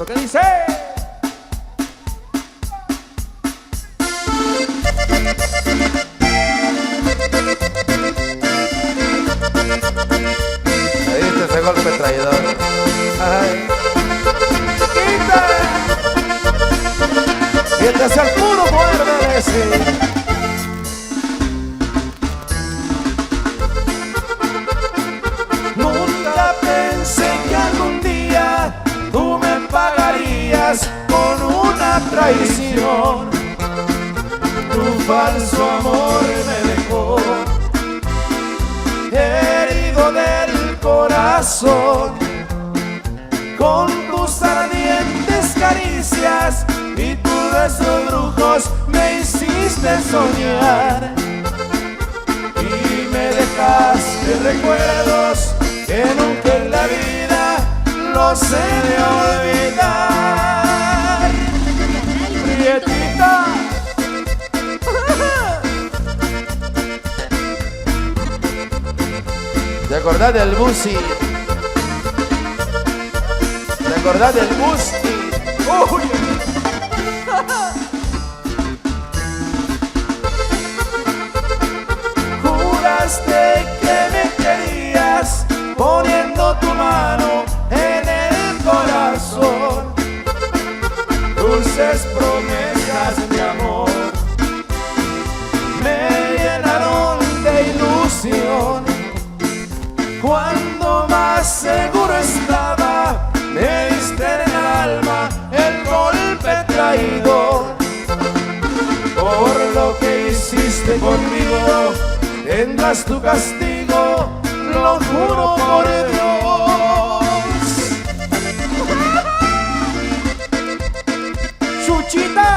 Eso que dice. Ahí está ese golpe traidor. Ay. ¡Quita! Y este es el puro poder de decir. Nunca pensé que algún día tú me pagarías con una traición. Tu falso amor me dejó herido del corazón. Con tus ardientes caricias y tus besos brujos me hiciste soñar. Y me dejaste recuerdos que nunca en la vida los he de olvidar. Prietita. ¿Te acordás del Busi? ¿Te acordás del Busi? Uy. Juraste que me querías poniendo tu mano en el corazón. Dulces promesas de amor me llenaron de ilusión. Cuando más seguro estaba, me diste en el alma el golpe traidor. Por lo que hiciste conmigo, tendrás tu castigo, lo juro por Dios. Chuchita.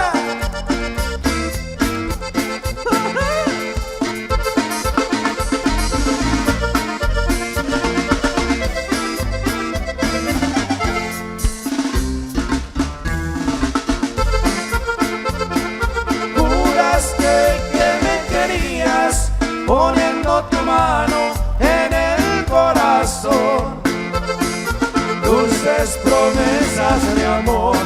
Poniendo tu mano en el corazón, dulces promesas de amor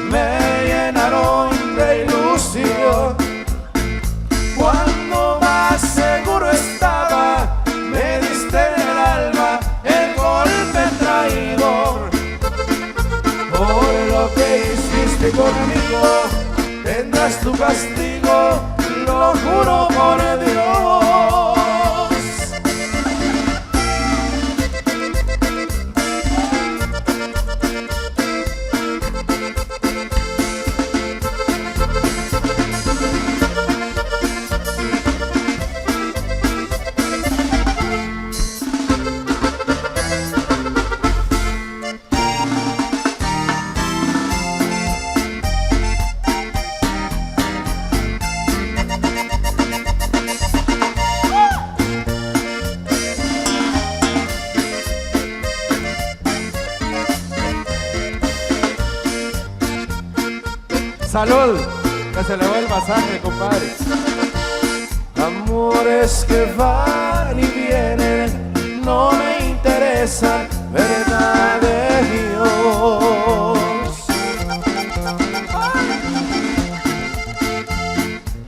me llenaron de ilusión. Cuando más seguro estaba, me diste en el alma el golpe traidor. Por lo que hiciste conmigo, tendrás tu castigo, lo juro por Dios. Salud, que se le vuelva sangre, compadre. Amores que van y vienen, no me interesan, verdad de Dios.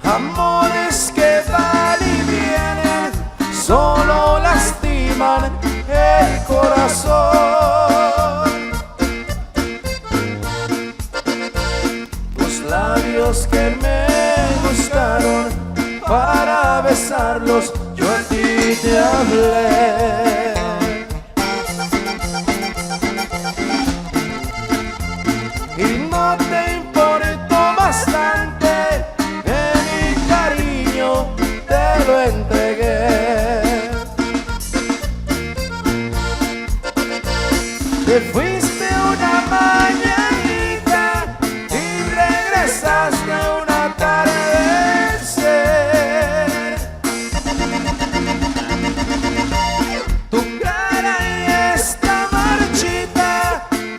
Amores que van y vienen, solo lastiman el corazón. Labios que me gustaron, para besarlos yo a ti te hablé. Y no te importó bastante, que mi cariño te lo entregué. Te fuiste una mañana de un atardecer. Tu cara ya está marchita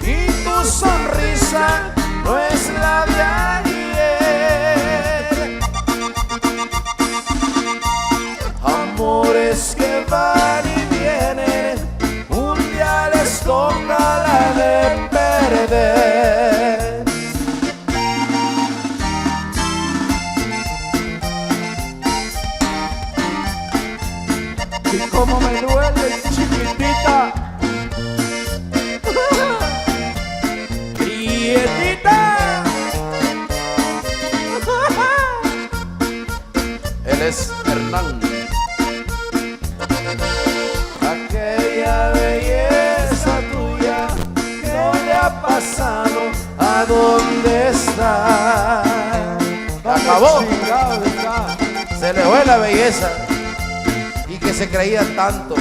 y tu sonrisa no es la de ayer. Amores que van y vienen, un día les toca la de perder. perder. Y como me duele, chiquitita, prietita. Él es Hernán. Aquella belleza tuya, ¿qué le ha pasado? ¿A dónde está? Acabó. Chingado está. Se le fue la belleza y que se creía tanto.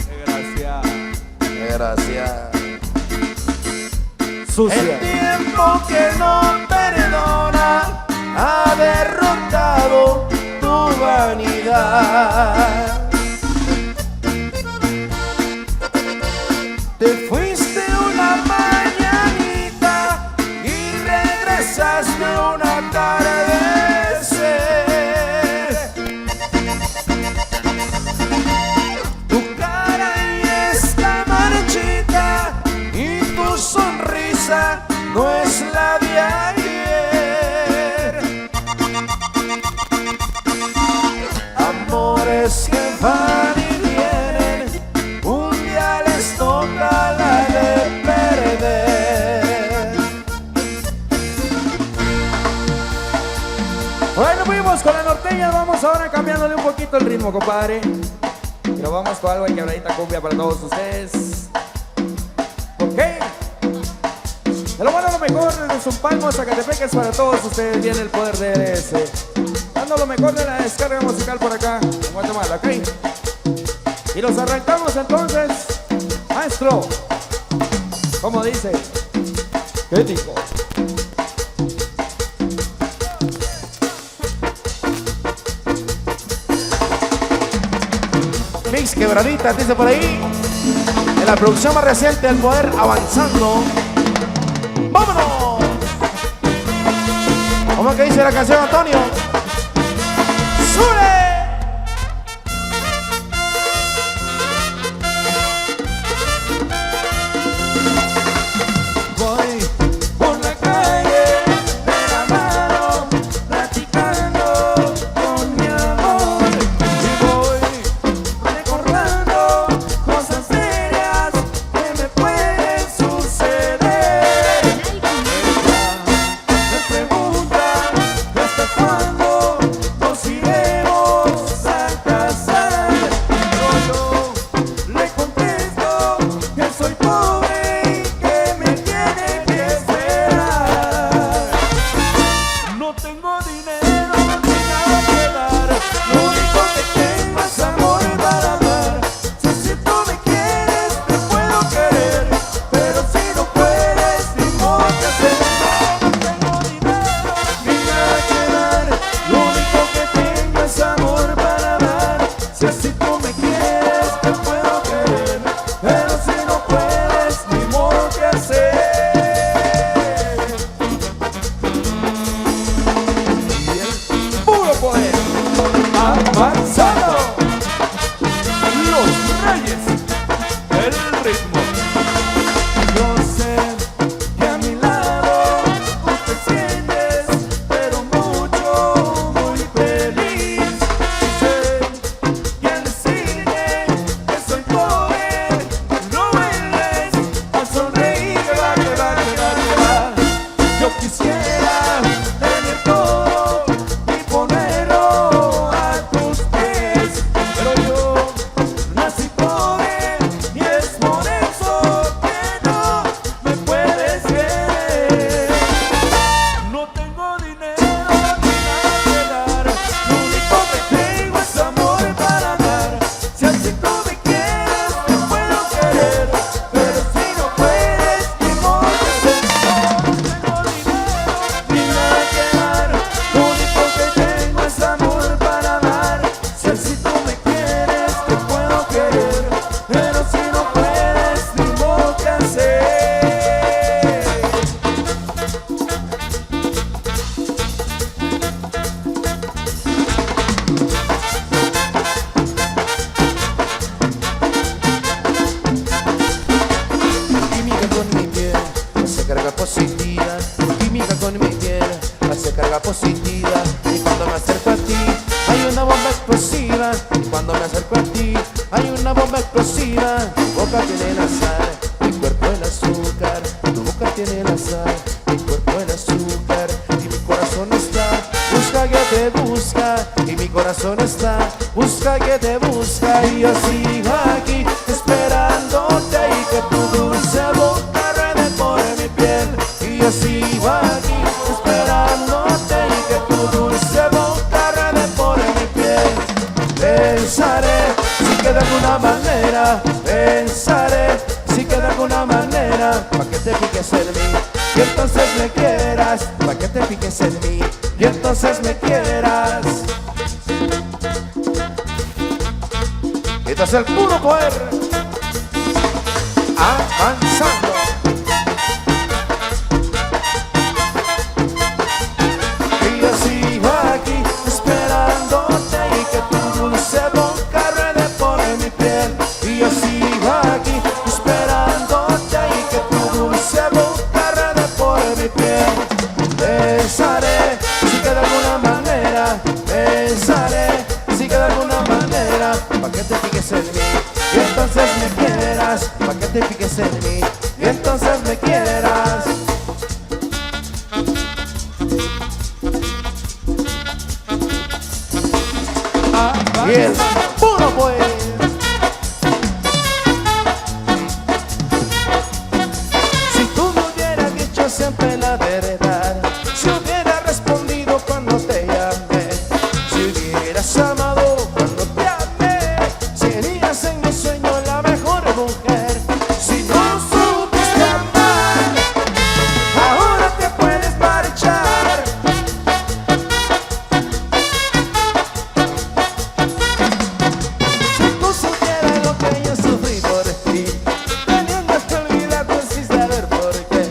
Desgraciada. Desgraciada. Sucia. El tiempo que no perdona ha derrotado tu vanidad. Te fuiste una mañanita y regresaste un atardecer. Tu cara ya está marchita y tu sonrisa no es la de ayer. Amores que van y vienen, un día les toca la de perder. Bueno, fuimos con la norteña, vamos ahora cambiándole un poquito el ritmo, compadre. Pero vamos con algo de quebradita cumbia para todos ustedes. Ok. De lo bueno, lo mejor, desde Zumpalmo, Zacatepeques, para todos ustedes viene el poder de ese. Dando lo mejor de la descarga musical por acá, en Guatemala, ¿ok? Y los arrancamos entonces, maestro. Como dice, ¿qué dijo? Mix quebradita, dice por ahí. En la producción más reciente, El Poder avanzando. ¡Vámonos! ¿Cómo es que dice la canción, Antonio? ¡Sube! Voy por la calle de la mano, platicando con mi amor. Y voy recordando cosas serias que me pueden suceder. Ella me pregunta hasta cuándo nos iremos. positiva, química con mi piel hace carga positiva. Y cuando me acerco a ti hay una bomba explosiva. Y cuando me acerco a ti hay una bomba explosiva. Tu boca tiene la sal, mi cuerpo el azúcar. Tu boca tiene la sal, mi cuerpo el azúcar. Y mi corazón está, busca que te busca. Y mi corazón está, busca que te busca. Y yo sigo aquí esperándote y que tu dulce boca ruede por mi piel. Y yo sigo aquí esperándote y que tu dulce boca ruede por mi piel. Pensaré si que de alguna manera, pensaré si que de alguna manera, pa' que te piques en mí y entonces me quieras, pa' que te piques en mí y entonces me quieras. Este es el puro poder avanzando. Y yo sigo aquí esperándote y que tu dulce boca ruede por mi piel. Y yo sigo aquí esperándote y que tu dulce boca ruede por mi piel. Pensaré si que de alguna manera, pensaré si que de alguna manera, pa' que te piques en mí y entonces me quieras, pa' que te piques en mí y entonces me quieras. Y el puro pues. Si tú me hubieras dicho siempre la verdad, si hubieras respondido cuando te llamé, si hubieras amado cuando te amé, serías en mi sueño la mejor mujer. Si no supiste amar, ahora te puedes marchar. Si tú supieras lo que yo sufrí por ti, teniendo que olvidarte sin saber por qué.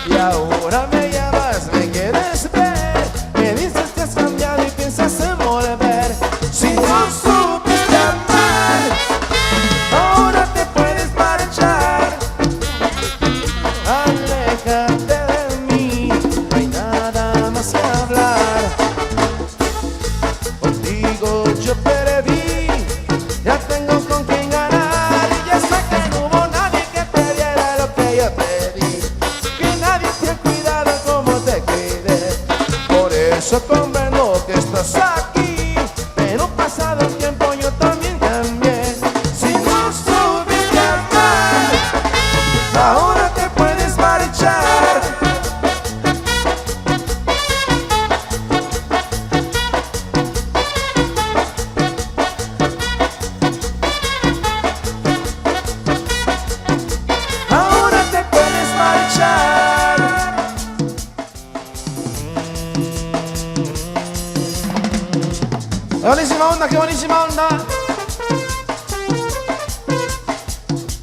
Y ahora me llamas, me quieres ver, me dices que has cambiado y piensas en volver. Si no supiste amar, ahora te puedes marchar. Aléjate de mí, no hay nada más que hablar. Contigo yo perdí, ya tengo con quién ganar. Y ya sé que no hubo nadie que te diera lo que yo te di, que nadie te ha cuidado como te cuidé. Por eso comprendo que estás aquí, pero pasado el tiempo yo también cambié. Si no supiste amar, ahora te puedes marchar. Ahora te puedes marchar. ¡Qué buenísima onda, qué buenísima onda!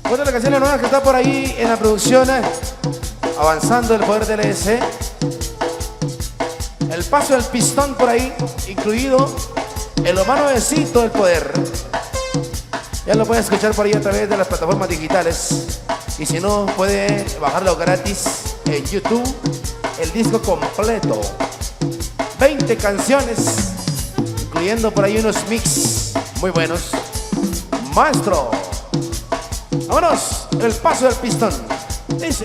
Otra de las canciones nuevas que está por ahí en la producción, avanzando el poder del ES. El paso del pistón por ahí, incluido en lo más nuevecito del poder. Ya lo pueden escuchar por ahí a través de las plataformas digitales. Y si no, puede bajarlo gratis en YouTube, el disco completo. 20 canciones, incluyendo por ahí unos mix muy buenos. Maestro, vámonos, el paso del pistón. Dice.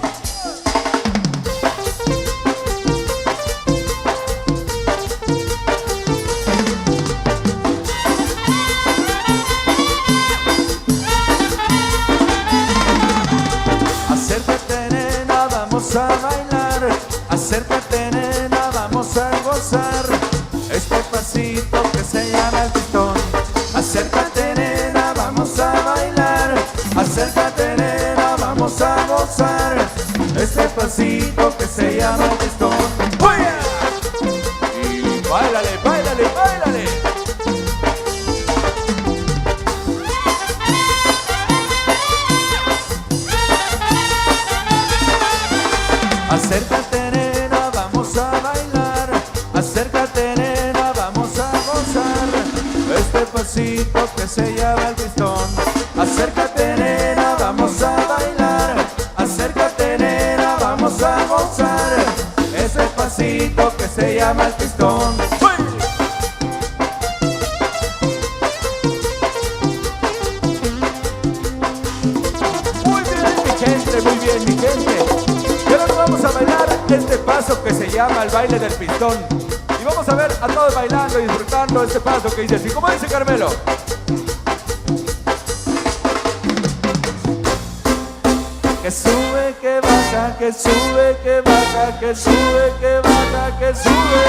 Acércate nena, vamos a bailar. Acércate nena, vamos a gozar este pasito que se llama el pistón. Acércate nena, vamos a bailar. Acércate nena, vamos a gozar este pasito que se llama el pistón. ¡Oye! Y báilale, báilale, báilale. Acércate nena, vamos a bailar. Acércate nena, vamos a gozar este pasito que se llama el pistón. Acércate nena, vamos a bailar. Acércate nena, vamos a gozar pasito que se llama el pistón. Muy bien, mi gente. Y ahora nos vamos a bailar este paso que se llama el baile del pistón. Y vamos a ver a todos bailando y disfrutando este paso que dice así. ¿Cómo dice Carmelo? Que sube, que baja, que sube, que baja, que sube, que baja, que sube.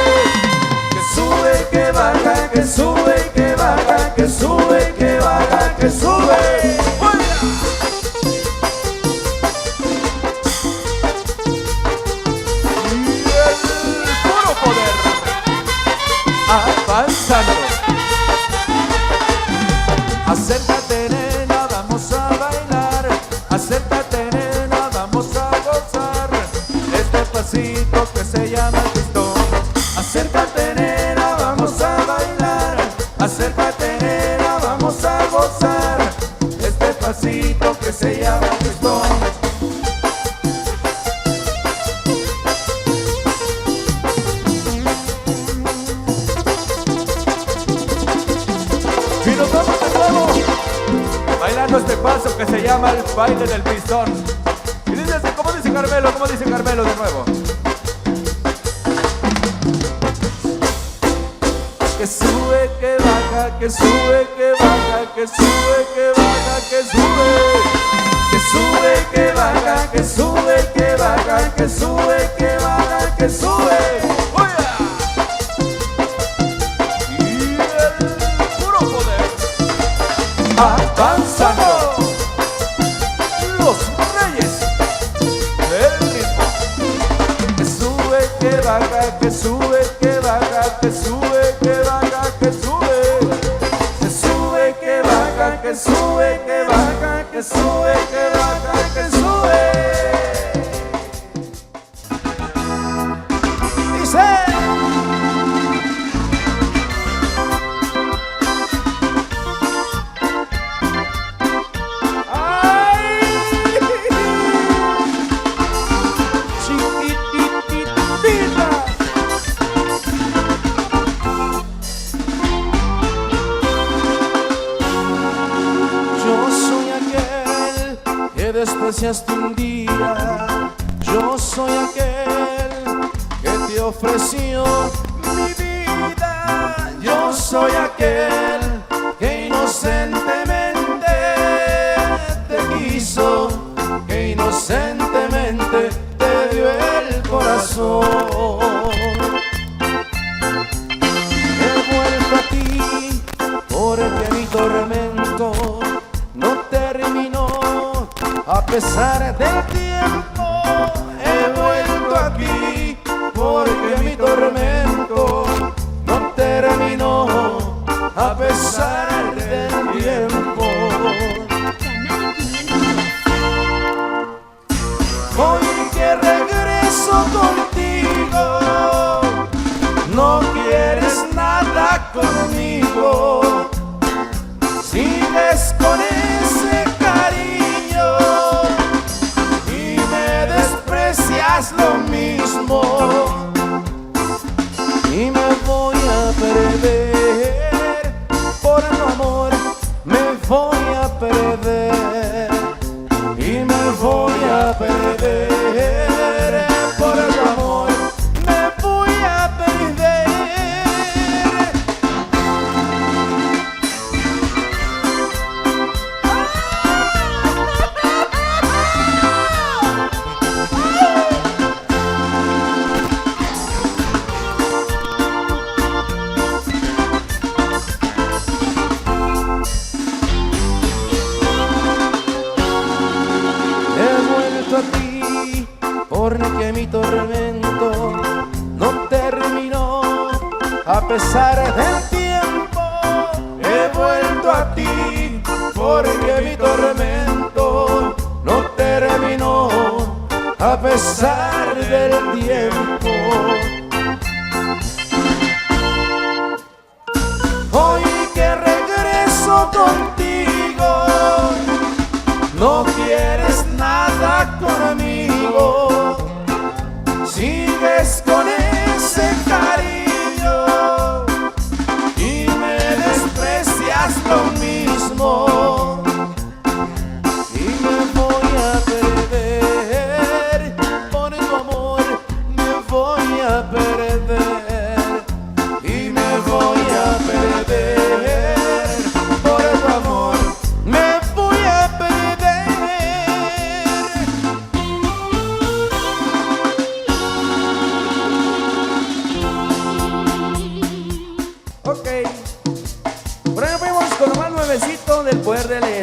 Que sube, que baja, que sube, que baja, que sube, que baja, que sube. Avanzando. Acércate, nena, vamos a bailar. Acércate, nena, vamos a gozar este pasito que se llama el pistón. Acércate, nena, vamos a bailar. Acércate, nena, vamos a gozar este pasito que se llama el pistón. Y nos vamos de nuevo bailando este paso que se llama el baile del pistón. Y dice así, ¿cómo dice Carmelo? ¿Cómo dice Carmelo de nuevo? Que sube, que baja, que sube, que baja, que sube, que baja, que sube. Que sube, que baja, que sube, que baja, que sube, que baja, que sube. Avanzando, los reyes del ritmo. Que sube, que baja, que sube, que baja, que sube, que baja, que sube. Que sube, que baja, que sube, que baja, que sube, que baja, que sube. Dice. Despreciaste un día, yo soy aquel que te ofreció mi vida. Yo soy aquel que inocentemente te quiso, que inocentemente te dio el corazón. He vuelto a ti porque mi tormento no terminó. A pesar del tiempo he vuelto aquí porque mi tormento no terminó. A pesar del tiempo, hoy que regreso contigo, no quieres nada conmigo. Sigues con ese cariño y me desprecias lo mismo. Y me voy a perder por tu amor, me voy a perder. Y me voy a perder por tu amor, me voy a perder. A ti porque mi tormento no terminó. A pesar del tiempo he vuelto a ti porque mi tormento no terminó. A pesar del tiempo, hoy que regreso contigo, no quieres nada conmigo. Sigues con ese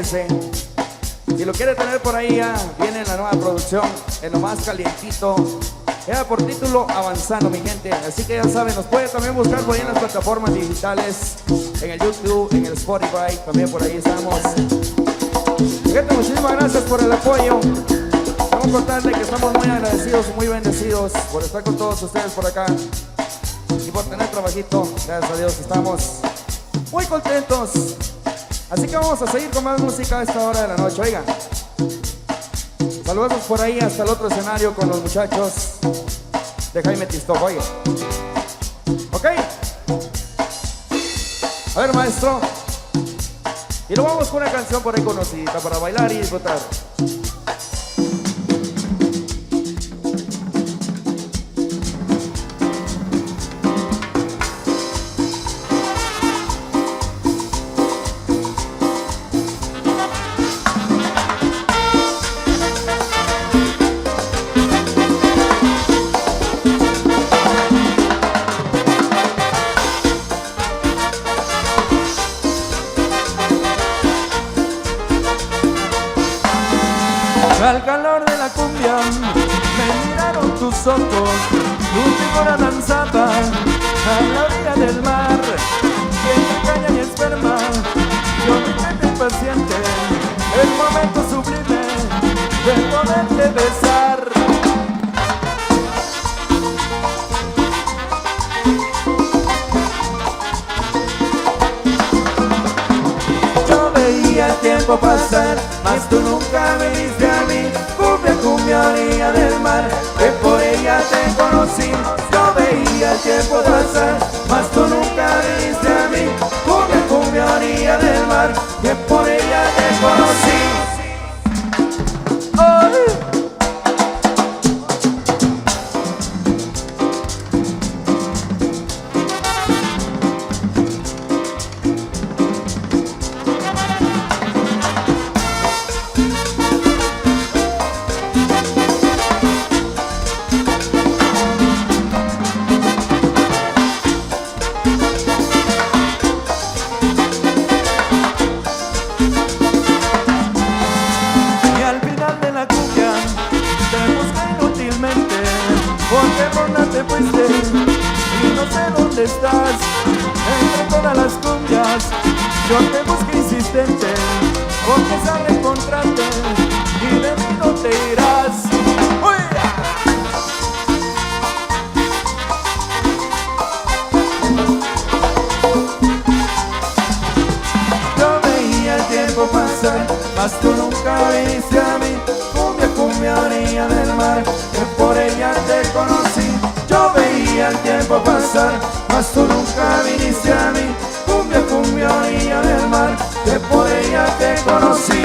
ese. Si lo quiere tener por ahí, ya viene la nueva producción, en lo más calientito. Queda por título Avanzando, mi gente. Así que ya saben, nos puede también buscar por ahí en las plataformas digitales, en el YouTube, en el Spotify, también por ahí estamos. Gente, muchísimas gracias por el apoyo. Vamos a contarle que estamos muy agradecidos y muy bendecidos por estar con todos ustedes por acá y por tener trabajito. Gracias a Dios estamos muy contentos. Así que vamos a seguir con más música a esta hora de la noche. Oigan, saludos por ahí hasta el otro escenario con los muchachos de Jaime Tistó. Oye, ok, a ver, maestro, y lo vamos con una canción por ahí conocidita para bailar y disfrutar. Al calor de la cumbia me miraron tus ojos, tu figura danzaba a la orilla del mar. Y entre caña y esperma yo me quedé impaciente, el momento sublime de poderte besar. Yo veía el tiempo pasar, mas tú nunca viniste a mí. Cumbia, cumbia, orilla del mar, que por ella te conocí. Yo veía el tiempo pasar, mas tú nunca viniste a mí. Cumbia, cumbia, orilla del mar, que por ella te conocí. ¡Ay! Te fuiste y no sé dónde estás. Entre todas las cumbias yo te busqué insistente, porque sabe encontrarte y de mí no te irás. ¡Uy! Yo veía el tiempo pasar, mas tú nunca viniste a mí. Cumbia, cumbia, orilla del mar, que por ella te conocí. Yo veía el tiempo pasar, mas tú nunca viniste a mí. Cumbia, cumbia, orilla del mar, que por ella te conocí.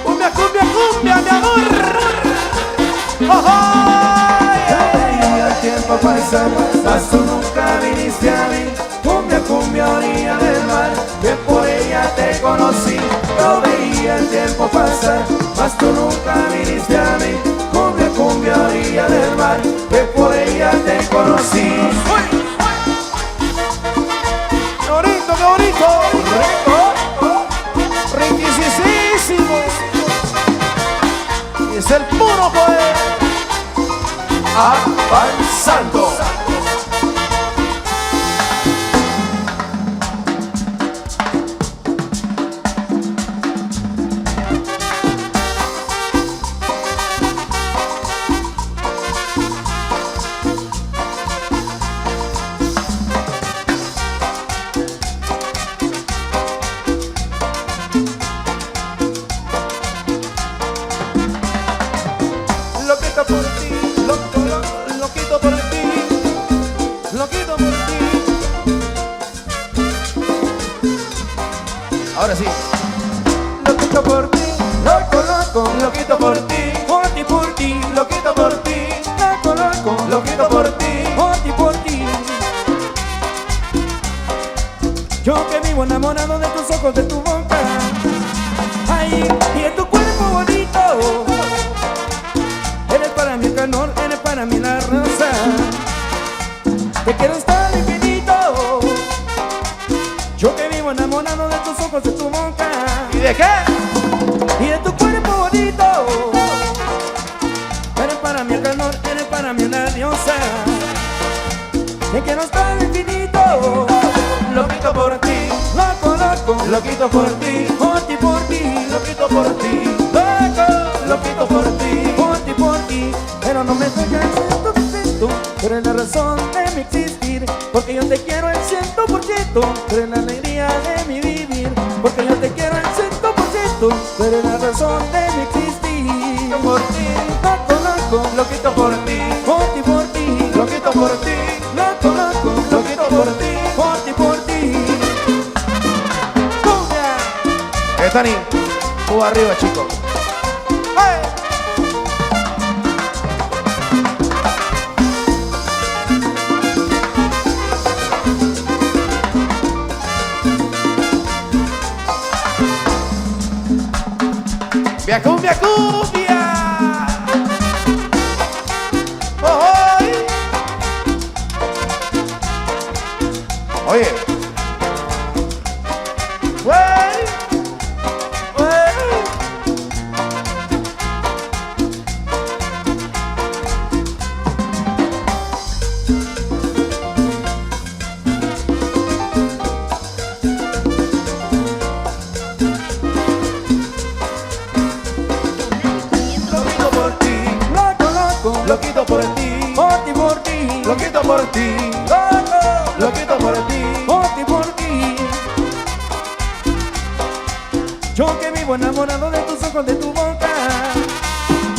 Cumbia, cumbia, cumbia, mi amor. ¡Oh, oh! Yo veía el tiempo pasar, mas tú nunca viniste a mí. Cumbia, cumbia, orilla del mar, que por ella te conocí. Yo veía el tiempo pasar, mas tú nunca viniste a mí. Cumbia, cumbia, orilla del mar, que por ella te conocí. ¡Qué bonito, qué bonito! ¡Riquisísimo! Y es el puro poder. Avanzando. Por ti, lo quito por ti, lo quito por ti. Ahora sí. Lo quito por ti, lo quito por ti, por ti, lo quito por ti, lo quito por ti, por ti. Yo que vivo enamorado de tus ojos, de tu boca, ay, y de tu cuerpo bonito. Eres para mí el calor, eres para mí la rosa. Te quiero estar infinito. de qué? Y de tu cuerpo bonito. Eres para mí el calor, eres para mí una diosa. De que no está al infinito. Loquito por ti, Loco, loco, loquito por ti, por ti, por ti. loquito por ti, Loco, loquito por ti. por ti. Pero no me dejes en tu defecto. Tú eres la razón de mi existir. Porque yo te quiero el 100%. Tú eres la alegría de mi vivir. Porque yo te quiero el 100%. Tú eres la razón de mi existir. Por ti, Loco, loco, loquito por ti, por ti, por ti. loquito por ti, Loco, loco, loquito por ti. por ti, por ti. ¡Cumbia! Tani, tú arriba, chicos. ¡Hey! ¡Via cumbia, cumbia! ¡Oh, oh! Oye. ¡Wey! Loquito por ti, Loco, loco, loquito por ti, por ti, por ti. loquito por ti, Loco, loquito por ti. por ti, por ti. Yo que vivo enamorado de tus ojos, de tu boca.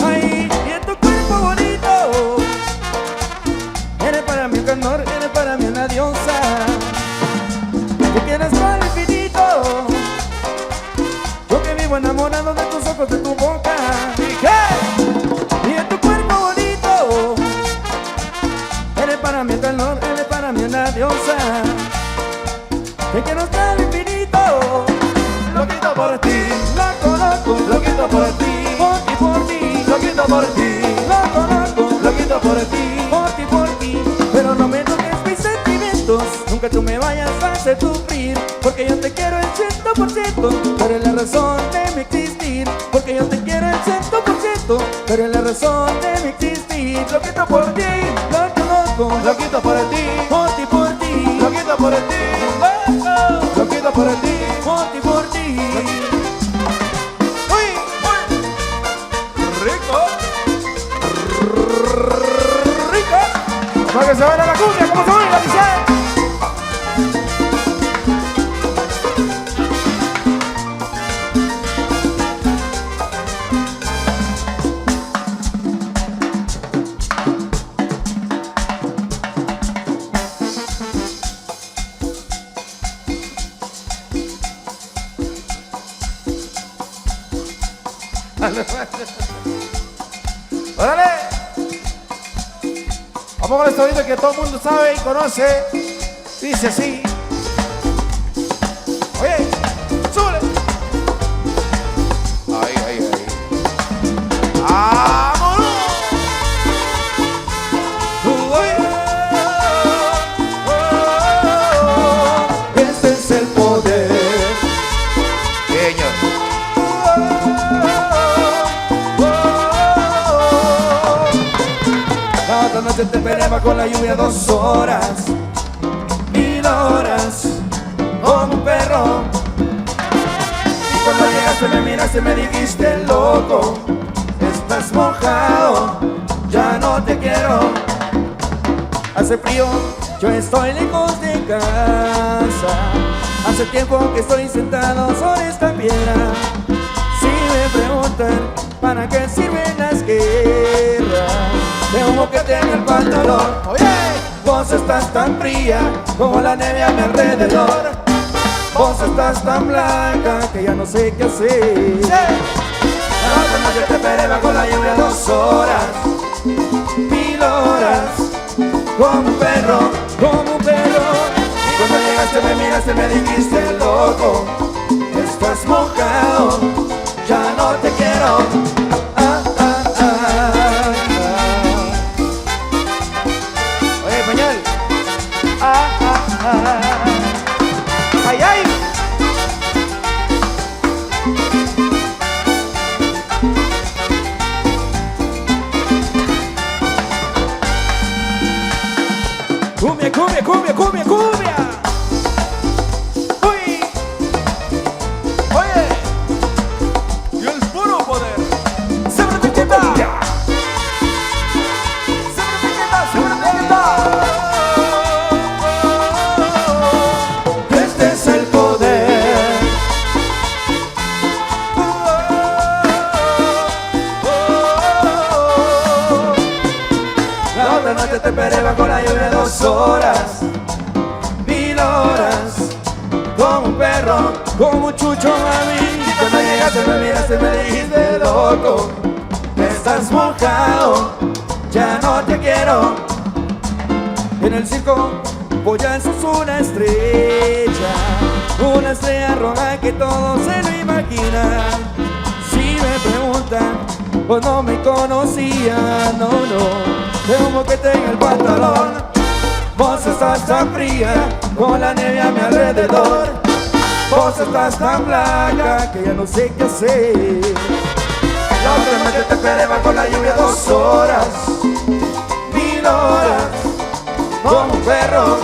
Ay, y en tu cuerpo bonito. Eres para mí un calor, eres para mí una diosa. Tú quieres para el infinito. Yo que vivo enamorado de tus ojos, de tu boca. ¿Y qué? Y en tu cuerpo bonito. Eres para mí el calor, eres para mí una diosa. Te quiero hasta el infinito. Loquito por ti, Loco, loco, loquito por ti, por ti, por ti. loquito por ti, Loco, loco, loquito por ti. por ti, por ti. Pero no me toques mis sentimientos. Nunca tú me vayas a hacer sufrir. Porque yo te quiero el 100%. Tú eres la razón de mi existir. Porque yo te quiero el 100%. Tú eres la razón de mi existir. Loquito por ti, Loco, loco, loquito por ti, por ti, por ti. loquito por ti, Loco, loquito por ti. por ti, por ti. ¡Uy! ¡Rico! ¡Rico! Para que se baila la cumbia, como se baila, dice. ¡Órale! Vamos con esto ahorita que todo el mundo sabe y conoce. Dice así. Oye, súbele. Ay, ay, ay. ¡Vámonos! Este es el poder. Señor. La otra noche te esperaba con la lluvia 2 horas, 1000 horas, como un perro. Y cuando llegaste me miraste, me dijiste loco, estás mojado, ya no te quiero. Hace frío, yo estoy lejos de casa. Hace tiempo que estoy sentado sobre esta piedra. Si me preguntan para qué sirven las guerras, de humo que tengo el pantalón. Oye, Vos estás tan fría como la nieve a mi alrededor. Vos estás tan blanca que ya no sé qué hacer. La otra noche te esperé bajo la lluvia 2 horas, 1000 horas, como un perro, como un perro. Y cuando llegaste me miraste, me dijiste loco, estás mojado, ya no te quiero. Ah, ah, ah, ah. oye, pañal. Ay, ay. 2 horas, 1000 horas, como un perro, como un chucho, mami. y cuando llegaste me miraste y me dijiste loco, estás mojado, ya no te quiero. En el circo voy a sos una estrella roja que todos se lo imaginan. Si me preguntan, pues no me conocían, no, de un boquete en el pantalón. Vos estás tan fría, con la nieve a mi alrededor. Vos estás tan blanca que ya no sé qué hacer. La otra noche te esperé bajo la lluvia 2 horas, 1000 horas, como un perro,